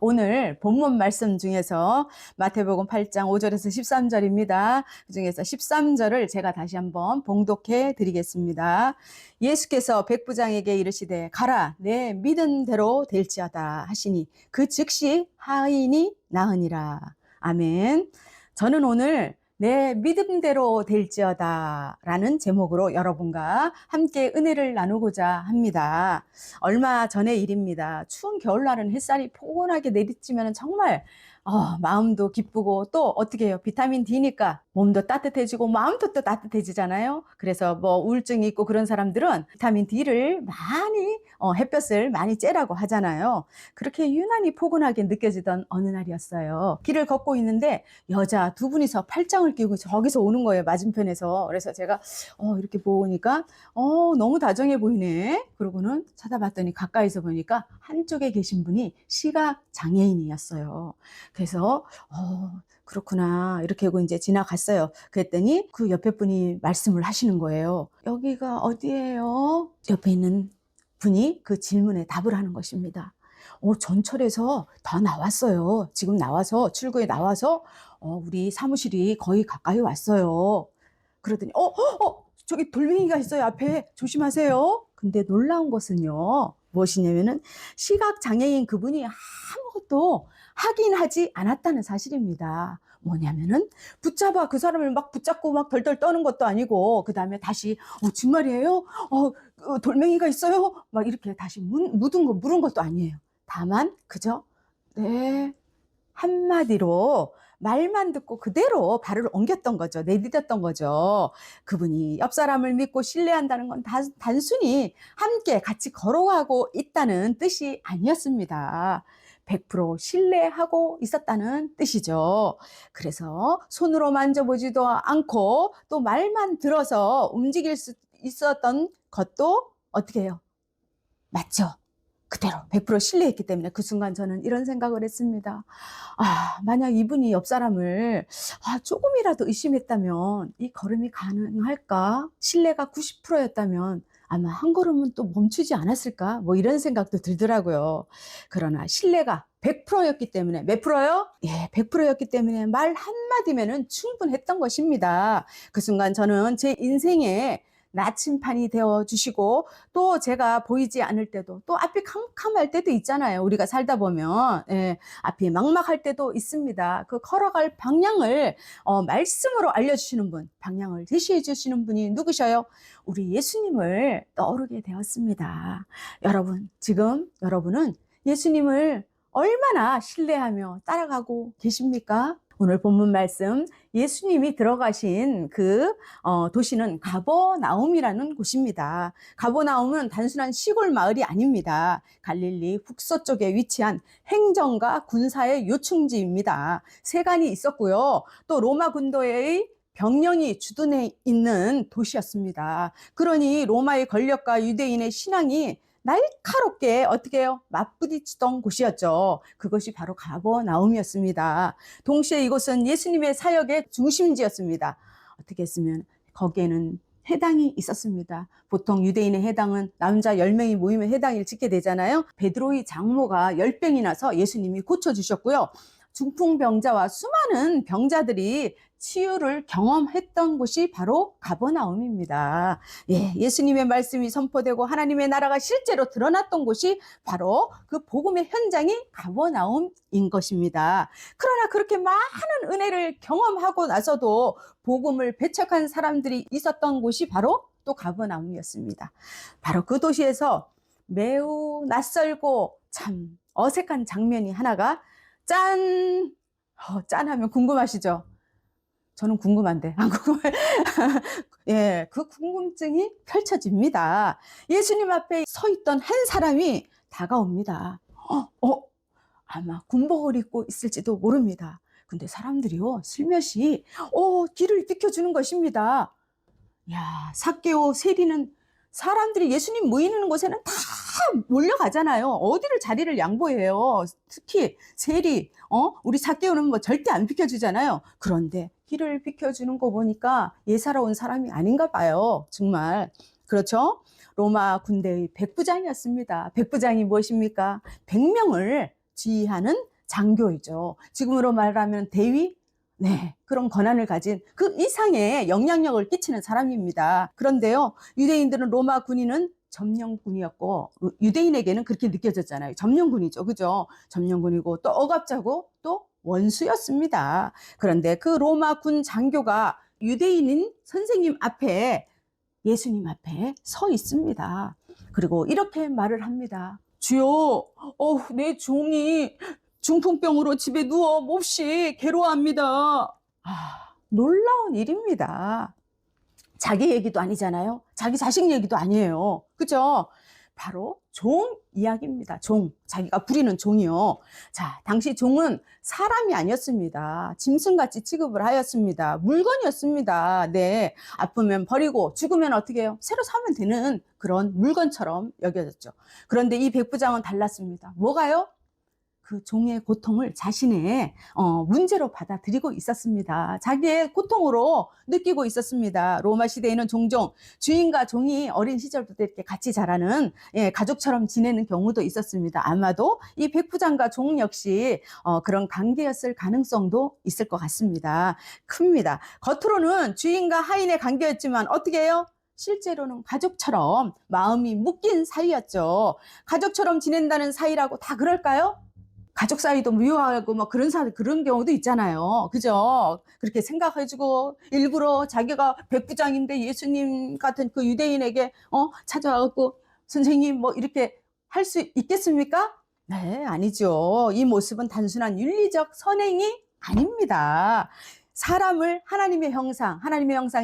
오늘 본문 말씀 중에서 마태복음 8장 5절에서 13절입니다. 그 중에서 13절을 제가 다시 한번 봉독해 드리겠습니다. 예수께서 백부장에게 이르시되 가라 내 믿은 대로 될지어다 하시니 그 즉시 하인이 나으니라. 아멘. 저는 오늘 내 믿음대로 될지어다 라는 제목으로 여러분과 함께 은혜를 나누고자 합니다. 얼마 전의 일입니다. 추운 겨울날은 햇살이 포근하게 내리쬐면 정말 마음도 기쁘고 또 어떻게 해요? 비타민 D니까 몸도 따뜻해지고 마음도 또 따뜻해지잖아요. 그래서 뭐 우울증이 있고 그런 사람들은 비타민 D를 많이 햇볕을 많이 쬐라고 하잖아요. 그렇게 유난히 포근하게 느껴지던 어느 날이었어요. 길을 걷고 있는데 여자 두 분이서 팔짱을 끼고 저기서 오는 거예요. 맞은편에서. 그래서 제가 이렇게 보니까 너무 다정해 보이네. 그러고는 쳐다봤더니 가까이서 보니까 한쪽에 계신 분이 시각 장애인이었어요. 그래서 그렇구나 이렇게 하고 이제 지나갔어요. 그랬더니 그 옆에 분이 말씀을 하시는 거예요. 여기가 어디예요? 옆에 있는 분이 그 질문에 답을 하는 것입니다. 전철에서 다 나왔어요. 지금 나와서 출구에 나와서 우리 사무실이 거의 가까이 왔어요. 그러더니 저기 돌멩이가 있어요. 앞에 조심하세요. 근데 놀라운 것은요. 무엇이냐면은 시각장애인 그분이 아무것도 하긴 하지 않았다는 사실입니다. 뭐냐면은 붙잡아 그 사람을 막 붙잡고 막 덜덜 떠는 것도 아니고 그 다음에 다시 정말이에요? 돌멩이가 있어요? 막 이렇게 다시 물은 것도 아니에요. 다만 그저 네 한마디로 말만 듣고 그대로 발을 옮겼던 거죠. 내디뎠던 거죠. 그분이 옆 사람을 믿고 신뢰한다는 건 단순히 함께 같이 걸어가고 있다는 뜻이 아니었습니다. 100% 신뢰하고 있었다는 뜻이죠. 그래서 손으로 만져보지도 않고 또 말만 들어서 움직일 수 있었던 것도 어떻게 해요? 맞죠? 그대로 100% 신뢰했기 때문에 그 순간 저는 이런 생각을 했습니다. 만약 이분이 옆 사람을 조금이라도 의심했다면 이 걸음이 가능할까? 신뢰가 90%였다면 아마 한 걸음은 또 멈추지 않았을까? 뭐 이런 생각도 들더라고요. 그러나 신뢰가 100%였기 때문에 몇 프로요? 예, 100%였기 때문에 말 한마디면은 충분했던 것입니다. 그 순간 저는 제 인생에 나침판이 되어 주시고 또 제가 보이지 않을 때도 또 앞이 캄캄할 때도 있잖아요. 우리가 살다 보면 앞이 막막할 때도 있습니다. 그 걸어갈 방향을 말씀으로 알려주시는 분, 방향을 제시해 주시는 분이 누구셔요? 우리 예수님을 떠오르게 되었습니다. 여러분, 지금 여러분은 예수님을 얼마나 신뢰하며 따라가고 계십니까? 오늘 본문 말씀 예수님이 들어가신 그 도시는 가버나움이라는 곳입니다. 가버나움은 단순한 시골 마을이 아닙니다. 갈릴리 북서쪽에 위치한 행정과 군사의 요충지입니다. 세관이 있었고요. 또 로마 군도의 병력이 주둔해 있는 도시였습니다. 그러니 로마의 권력과 유대인의 신앙이 날카롭게 어떻게 해요? 맞부딪히던 곳이었죠. 그것이 바로 가버나움이었습니다. 동시에 이곳은 예수님의 사역의 중심지였습니다. 어떻게 했으면 거기에는 회당이 있었습니다. 보통 유대인의 회당은 남자 10명이 모이면 회당을 짓게 되잖아요. 베드로의 장모가 열병이 나서 예수님이 고쳐주셨고요. 중풍병자와 수많은 병자들이 치유를 경험했던 곳이 바로 가버나움입니다. 예수님의 말씀이 선포되고 하나님의 나라가 실제로 드러났던 곳이 바로 그 복음의 현장이 가버나움인 것입니다. 그러나 그렇게 많은 은혜를 경험하고 나서도 복음을 배척한 사람들이 있었던 곳이 바로 또 가버나움이었습니다. 바로 그 도시에서 매우 낯설고 참 어색한 장면이 하나가 짠하면 궁금하시죠? 저는 궁금한데 안 궁금해. 그 궁금증이 펼쳐집니다. 예수님 앞에 서 있던 한 사람이 다가옵니다. 아마 군복을 입고 있을지도 모릅니다. 근데 사람들이요 슬며시 길을 비켜주는 것입니다. 삭개오 세리는 사람들이 예수님 모이는 곳에는 다 몰려가잖아요. 어디를 자리를 양보해요. 특히 세리, 우리 삭개오는 뭐 절대 안 비켜주잖아요. 그런데 길을 비켜주는 거 보니까 예사로 온 사람이 아닌가 봐요. 정말. 그렇죠? 로마 군대의 백부장이었습니다. 백부장이 무엇입니까? 100명을 지휘하는 장교이죠. 지금으로 말하면 대위? 네, 그런 권한을 가진 그 이상의 영향력을 끼치는 사람입니다. 그런데요, 유대인들은 로마 군인은 점령군이었고, 유대인에게는 그렇게 느껴졌잖아요. 점령군이죠. 그죠? 점령군이고, 또 억압자고, 또 원수였습니다. 그런데 그 로마 군 장교가 유대인인 선생님 앞에, 예수님 앞에 서 있습니다. 그리고 이렇게 말을 합니다. 주여, 내 종이 중풍병으로 집에 누워 몹시 괴로워합니다. 놀라운 일입니다. 자기 얘기도 아니잖아요. 자기 자식 얘기도 아니에요. 그죠? 바로 종 이야기입니다. 종. 자기가 부리는 종이요. 자, 당시 종은 사람이 아니었습니다. 짐승같이 취급을 하였습니다. 물건이었습니다. 네. 아프면 버리고 죽으면 어떻게 해요? 새로 사면 되는 그런 물건처럼 여겨졌죠. 그런데 이 백부장은 달랐습니다. 뭐가요? 그 종의 고통을 자신의 문제로 받아들이고 있었습니다. 자기의 고통으로 느끼고 있었습니다. 로마 시대에는 종종 주인과 종이 어린 시절부터 이렇게 같이 자라는 가족처럼 지내는 경우도 있었습니다. 아마도 이 백부장과 종 역시 그런 관계였을 가능성도 있을 것 같습니다. 큽니다. 겉으로는 주인과 하인의 관계였지만 어떻게 해요? 실제로는 가족처럼 마음이 묶인 사이였죠. 가족처럼 지낸다는 사이라고 다 그럴까요? 가족 사이도 미워하고 뭐 그런 경우도 있잖아요. 그죠? 그렇게 생각해주고 일부러 자기가 백부장인데 예수님 같은 그 유대인에게 찾아와갖고 선생님 뭐 이렇게 할 수 있겠습니까? 네, 아니죠. 이 모습은 단순한 윤리적 선행이 아닙니다. 사람을 하나님의 형상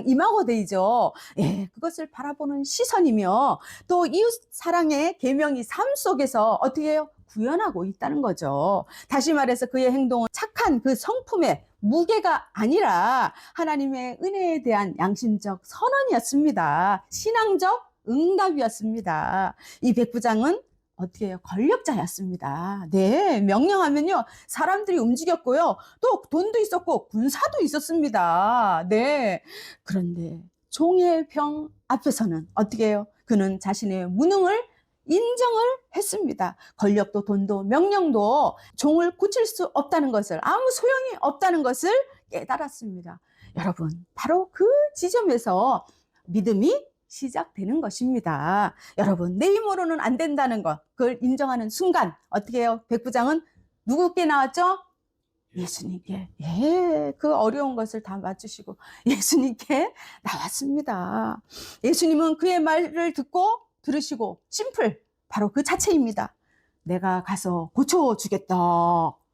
이마고데이죠. 예, 그것을 바라보는 시선이며 또 이웃 사랑의 계명이 삶 속에서 어떻게 해요? 구현하고 있다는 거죠. 다시 말해서 그의 행동은 착한 그 성품의 무게가 아니라 하나님의 은혜에 대한 양심적 선언이었습니다. 신앙적 응답이었습니다. 이 백부장은 어떻게 해요? 권력자였습니다. 네, 명령하면요, 사람들이 움직였고요. 또 돈도 있었고 군사도 있었습니다. 네, 그런데 종의 병 앞에서는 어떻게 해요? 그는 자신의 무능을 인정을 했습니다. 권력도 돈도 명령도 종을 고칠 수 없다는 것을, 아무 소용이 없다는 것을 깨달았습니다. 여러분, 바로 그 지점에서 믿음이 시작되는 것입니다. 여러분, 내 힘으로는 안 된다는 것, 그걸 인정하는 순간 어떻게 해요? 백부장은 누구께 나왔죠? 예수님께. 예, 그 어려운 것을 다 맞추시고 예수님께 나왔습니다. 예수님은 그의 말을 듣고 들으시고 심플, 바로 그 자체입니다. 내가 가서 고쳐주겠다.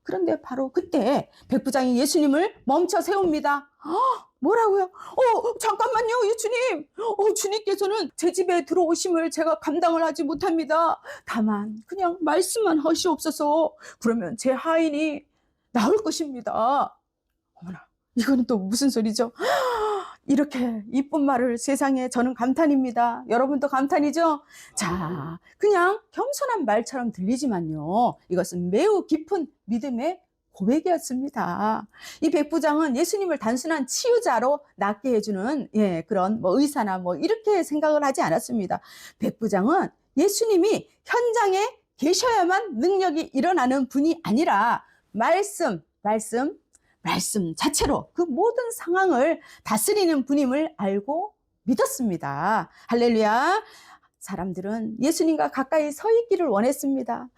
그런데 바로 그때 백부장이 예수님을 멈춰 세웁니다. 뭐라고요? 잠깐만요, 예수님. 주님께서는 제 집에 들어오심을 제가 감당을 하지 못합니다. 다만 그냥 말씀만 하시옵소서. 그러면 제 하인이 나올 것입니다. 어머나, 이거는 또 무슨 소리죠? 이렇게 이쁜 말을 세상에, 저는 감탄입니다. 여러분도 감탄이죠? 자, 그냥 겸손한 말처럼 들리지만요, 이것은 매우 깊은 믿음의 고백이었습니다. 이 백부장은 예수님을 단순한 치유자로 낫게 해주는 그런 뭐 의사나 뭐 이렇게 생각을 하지 않았습니다. 백부장은 예수님이 현장에 계셔야만 능력이 일어나는 분이 아니라 말씀 자체로 그 모든 상황을 다스리는 분임을 알고 믿었습니다. 할렐루야. 사람들은 예수님과 가까이 서 있기를 원했습니다.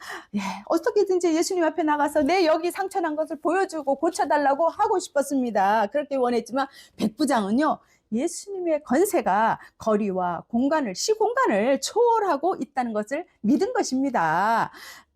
어떻게든지 예수님 앞에 나가서 내 여기 상처난 것을 보여주고 고쳐달라고 하고 싶었습니다. 그렇게 원했지만 백부장은요, 예수님의 권세가 거리와 시공간을 초월하고 있다는 것을 믿은 것입니다.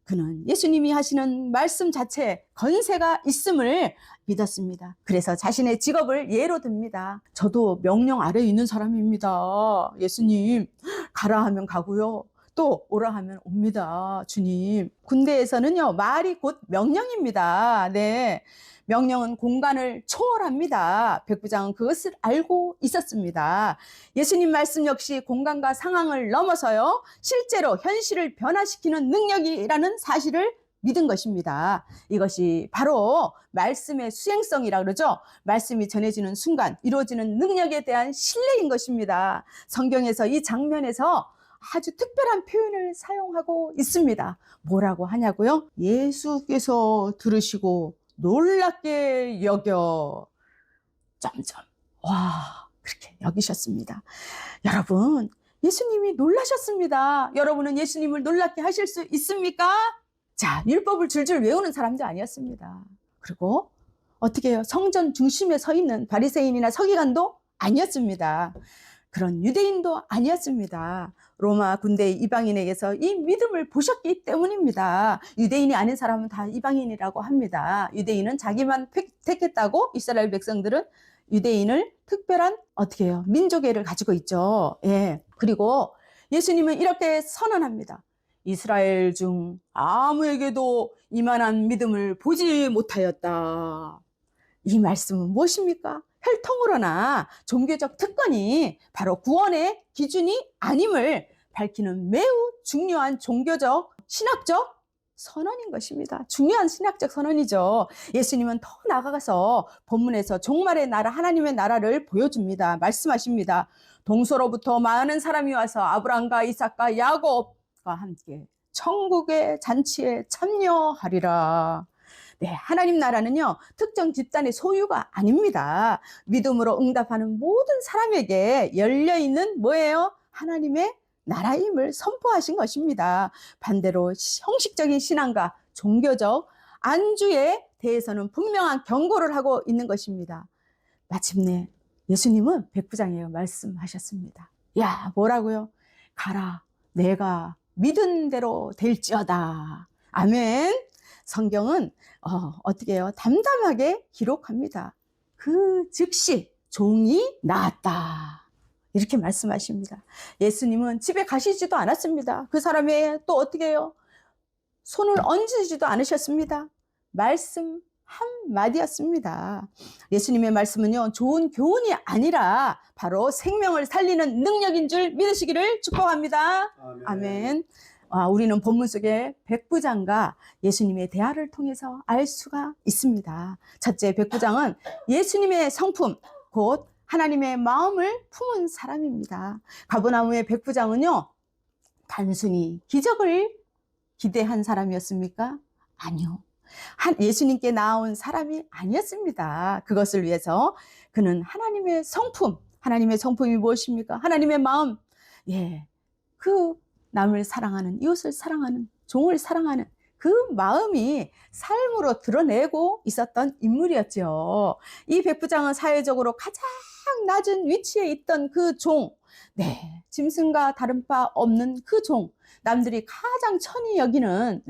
그는 예수님이 하시는 말씀 자체에 권세가 있음을 믿었습니다. 그래서 자신의 직업을 예로 듭니다. 저도 명령 아래에 있는 사람입니다. 예수님, 가라 하면 가고요, 또 오라 하면 옵니다. 주님. 군대에서는요, 말이 곧 명령입니다. 네, 명령은 공간을 초월합니다. 백부장은 그것을 알고 있었습니다. 예수님 말씀 역시 공간과 상황을 넘어서요, 실제로 현실을 변화시키는 능력이라는 사실을 믿은 것입니다. 이것이 바로 말씀의 수행성이라 그러죠. 말씀이 전해지는 순간 이루어지는 능력에 대한 신뢰인 것입니다. 성경에서 이 장면에서 아주 특별한 표현을 사용하고 있습니다. 뭐라고 하냐고요? 예수께서 들으시고 놀랍게 여겨 점점 와 그렇게 여기셨습니다. 여러분 예수님이 놀라셨습니다. 여러분은 예수님을 놀랍게 하실 수 있습니까? 자, 율법을 줄줄 외우는 사람도 아니었습니다. 그리고 어떻게 해요? 성전 중심에 서 있는 바리새인이나 서기관도 아니었습니다. 그런 유대인도 아니었습니다. 로마 군대의 이방인에게서 이 믿음을 보셨기 때문입니다. 유대인이 아닌 사람은 다 이방인이라고 합니다. 유대인은 자기만 택했다고 이스라엘 백성들은 유대인을 특별한 어떻게 해요? 민족애를 가지고 있죠. 예. 그리고 예수님은 이렇게 선언합니다. 이스라엘 중 아무에게도 이만한 믿음을 보지 못하였다. 이 말씀은 무엇입니까? 혈통으로나 종교적 특권이 바로 구원의 기준이 아님을 밝히는 매우 중요한 종교적, 신학적 선언인 것입니다. 중요한 신학적 선언이죠. 예수님은 더 나아가서 본문에서 종말의 나라, 하나님의 나라를 보여줍니다. 말씀하십니다. 동서로부터 많은 사람이 와서 아브람과 이삭과 야곱과 함께 천국의 잔치에 참여하리라. 네, 하나님 나라는요, 특정 집단의 소유가 아닙니다. 믿음으로 응답하는 모든 사람에게 열려있는 뭐예요? 하나님의 나라임을 선포하신 것입니다. 반대로 형식적인 신앙과 종교적 안주에 대해서는 분명한 경고를 하고 있는 것입니다. 마침내 예수님은 백부장에게 말씀하셨습니다. 야, 뭐라고요? 가라, 내가 믿은 대로 될지어다. 아멘. 성경은 어떻게 해요? 담담하게 기록합니다. 그 즉시 종이 나았다. 이렇게 말씀하십니다. 예수님은 집에 가시지도 않았습니다. 그 사람의 또 어떻게 해요? 손을 얹으지도 않으셨습니다. 말씀 한마디였습니다. 예수님의 말씀은요, 좋은 교훈이 아니라 바로 생명을 살리는 능력인 줄 믿으시기를 축복합니다. 아멘. 아멘. 우리는 본문 속에 백부장과 예수님의 대화를 통해서 알 수가 있습니다. 첫째, 백부장은 예수님의 성품, 곧 하나님의 마음을 품은 사람입니다. 가버나움의 백부장은요, 단순히 기적을 기대한 사람이었습니까? 아니요. 예수님께 나온 사람이 아니었습니다. 그것을 위해서 그는 하나님의 성품, 하나님의 성품이 무엇입니까? 하나님의 마음, 예, 그 남을 사랑하는, 이웃을 사랑하는, 종을 사랑하는 그 마음이 삶으로 드러내고 있었던 인물이었죠. 이 백부장은 사회적으로 가장 낮은 위치에 있던 그 종, 네, 짐승과 다른 바 없는 그 종, 남들이 가장 천히 여기는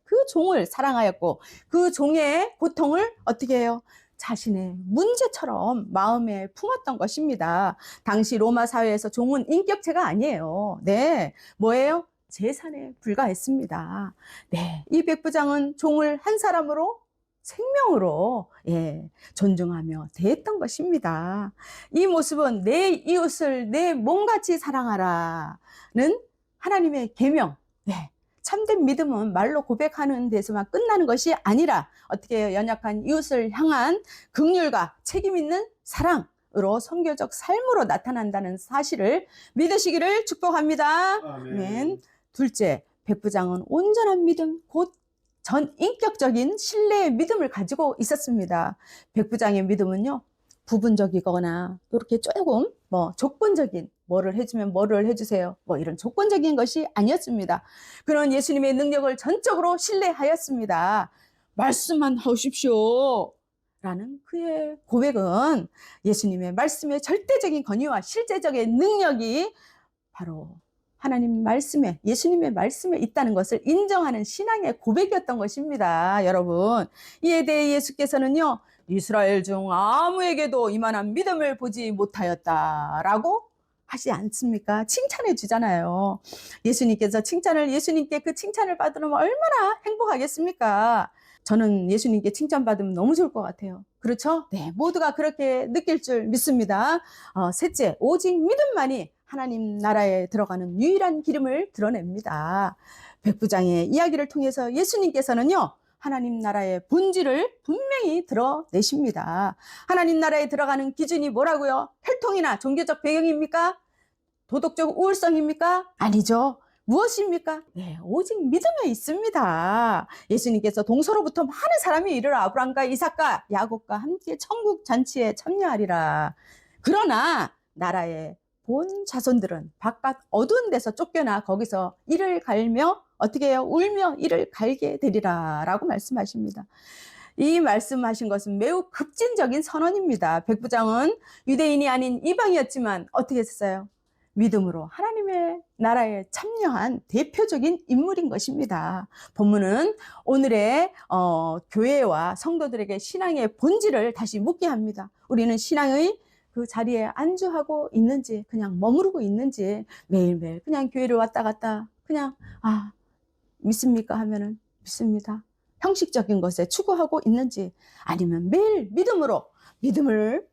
그 종을 사랑하였고 그 종의 고통을 어떻게 해요? 자신의 문제처럼 마음에 품었던 것입니다. 당시 로마 사회에서 종은 인격체가 아니에요. 네, 뭐예요? 재산에 불과했습니다. 네, 이 백부장은 종을 한 사람으로 생명으로 존중하며 대했던 것입니다. 이 모습은 내 이웃을 내 몸같이 사랑하라는 하나님의 계명, 참된 믿음은 말로 고백하는 데서만 끝나는 것이 아니라 어떻게 해요? 연약한 이웃을 향한 긍휼과 책임 있는 사랑으로 선교적 삶으로 나타난다는 사실을 믿으시기를 축복합니다. 아멘. 둘째, 백부장은 온전한 믿음, 곧 전인격적인 신뢰의 믿음을 가지고 있었습니다. 백부장의 믿음은요, 부분적이거나 이렇게 조금 조건적인 뭐를 해주면 뭐를 해주세요, 이런 조건적인 것이 아니었습니다. 그는 예수님의 능력을 전적으로 신뢰하였습니다. 말씀만 하십시오 라는 그의 고백은 예수님의 말씀의 절대적인 권위와 실제적인 능력이 바로 하나님 말씀에, 예수님의 말씀에 있다는 것을 인정하는 신앙의 고백이었던 것입니다. 여러분, 이에 대해 예수께서는요, 이스라엘 중 아무에게도 이만한 믿음을 보지 못하였다라고 하지 않습니까? 칭찬해 주잖아요. 예수님께 그 칭찬을 받으면 얼마나 행복하겠습니까? 저는 예수님께 칭찬받으면 너무 좋을 것 같아요. 그렇죠? 네, 모두가 그렇게 느낄 줄 믿습니다. 셋째, 오직 믿음만이 하나님 나라에 들어가는 유일한 기름을 드러냅니다. 백부장의 이야기를 통해서 예수님께서는요, 하나님 나라의 본질을 분명히 드러내십니다. 하나님 나라에 들어가는 기준이 뭐라고요? 혈통이나 종교적 배경입니까? 도덕적 우월성입니까? 아니죠. 무엇입니까? 네, 오직 믿음에 있습니다. 예수님께서 동서로부터 많은 사람이 이르러 아브람과 이삭과 야곱과 함께 천국 잔치에 참여하리라. 그러나 나라의 본 자손들은 바깥 어두운 데서 쫓겨나 거기서 이를 갈며 어떻게 해요? 울며 이를 갈게 되리라 라고 말씀하십니다. 이 말씀하신 것은 매우 급진적인 선언입니다. 백부장은 유대인이 아닌 이방이었지만 어떻게 했어요? 믿음으로 하나님의 나라에 참여한 대표적인 인물인 것입니다. 본문은 오늘의 교회와 성도들에게 신앙의 본질을 다시 묻게 합니다. 우리는 신앙의 그 자리에 안주하고 있는지, 그냥 머무르고 있는지, 매일매일 그냥 교회를 왔다 갔다 그냥 믿습니까? 하면은 믿습니다. 형식적인 것에 추구하고 있는지, 아니면 매일 믿음을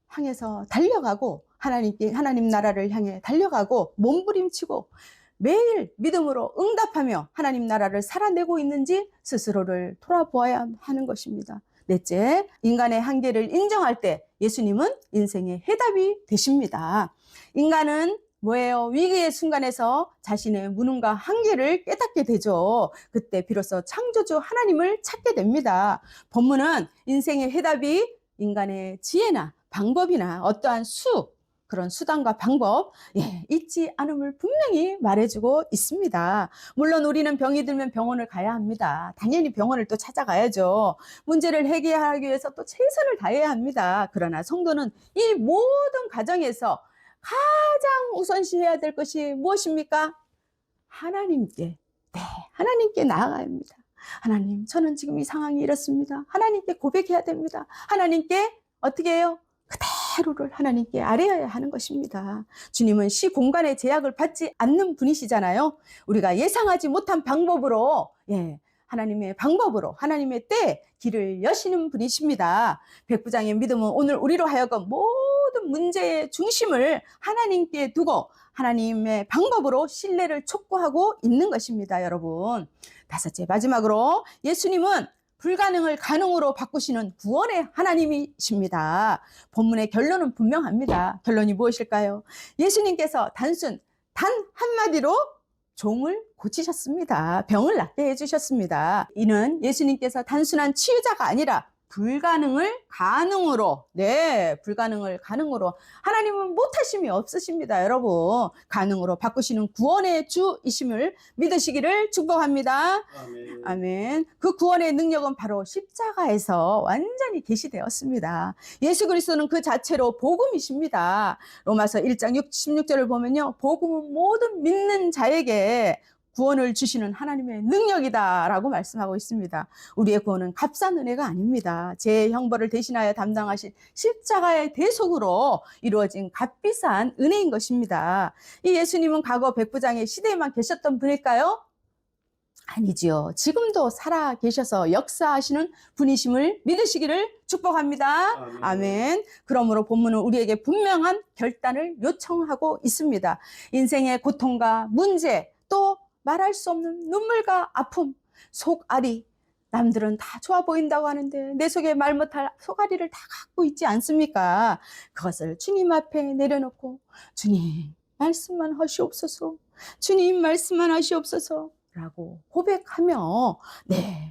향해서 달려가고 하나님 나라를 향해 달려가고 몸부림치고 매일 믿음으로 응답하며 하나님 나라를 살아내고 있는지 스스로를 돌아보아야 하는 것입니다. 넷째, 인간의 한계를 인정할 때 예수님은 인생의 해답이 되십니다. 인간은 뭐예요? 위기의 순간에서 자신의 무능과 한계를 깨닫게 되죠. 그때 비로소 창조주 하나님을 찾게 됩니다. 본문은 인생의 해답이 인간의 지혜나 방법이나 어떠한 그런 수단과 방법 있지 않음을 분명히 말해주고 있습니다. 물론 우리는 병이 들면 병원을 가야 합니다. 당연히 병원을 또 찾아가야죠. 문제를 해결하기 위해서 또 최선을 다해야 합니다. 그러나 성도는 이 모든 과정에서 가장 우선시해야 될 것이 무엇입니까? 하나님께 나아가야 합니다. 하나님, 저는 지금 이 상황이 이렇습니다. 하나님께 고백해야 됩니다. 하나님께 어떻게 해요? 그대로를 하나님께 아뢰어야 하는 것입니다. 주님은 시공간의 제약을 받지 않는 분이시잖아요. 우리가 예상하지 못한 방법으로 하나님의 하나님의 때 길을 여시는 분이십니다. 백부장의 믿음은 오늘 우리로 하여금 모든 문제의 중심을 하나님께 두고 하나님의 방법으로 신뢰를 촉구하고 있는 것입니다. 여러분, 다섯째, 마지막으로 예수님은 불가능을 가능으로 바꾸시는 구원의 하나님이십니다. 본문의 결론은 분명합니다. 결론이 무엇일까요? 예수님께서 단 한마디로 종을 고치셨습니다. 병을 낫게 해주셨습니다. 이는 예수님께서 단순한 치유자가 아니라 불가능을 가능으로 하나님은 못하심이 없으십니다. 여러분, 가능으로 바꾸시는 구원의 주이심을 믿으시기를 축복합니다. 아멘. 그 구원의 능력은 바로 십자가에서 완전히 계시되었습니다. 예수 그리스도는 그 자체로 복음이십니다. 로마서 1장 16절을 보면요, 복음은 모든 믿는 자에게 구원을 주시는 하나님의 능력이다 라고 말씀하고 있습니다. 우리의 구원은 값싼 은혜가 아닙니다. 제 형벌을 대신하여 담당하신 십자가의 대속으로 이루어진 값비싼 은혜인 것입니다. 이 예수님은 과거 백부장의 시대에만 계셨던 분일까요? 아니지요. 지금도 살아 계셔서 역사하시는 분이심을 믿으시기를 축복합니다. 아멘. 그러므로 본문은 우리에게 분명한 결단을 요청하고 있습니다. 인생의 고통과 문제, 또 말할 수 없는 눈물과 아픔, 속앓이, 남들은 다 좋아 보인다고 하는데 내 속에 말 못할 속앓이를 다 갖고 있지 않습니까? 그것을 주님 앞에 내려놓고 주님 말씀만 하시옵소서, 주님 말씀만 하시옵소서 라고 고백하며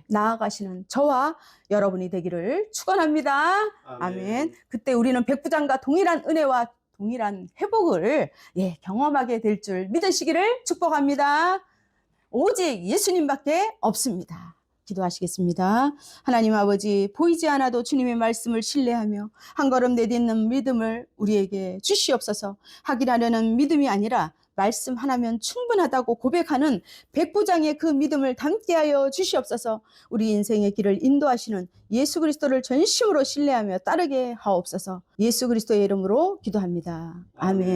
나아가시는 저와 여러분이 되기를 축원합니다. 아멘. 그때 우리는 백부장과 동일한 은혜와 동일한 회복을 경험하게 될 줄 믿으시기를 축복합니다. 오직 예수님밖에 없습니다. 기도하시겠습니다. 하나님 아버지, 보이지 않아도 주님의 말씀을 신뢰하며 한 걸음 내딛는 믿음을 우리에게 주시옵소서. 하기라려는 믿음이 아니라 말씀 하나면 충분하다고 고백하는 백부장의 그 믿음을 담게 하여 주시옵소서. 우리 인생의 길을 인도하시는 예수 그리스도를 전심으로 신뢰하며 따르게 하옵소서. 예수 그리스도의 이름으로 기도합니다. 아멘.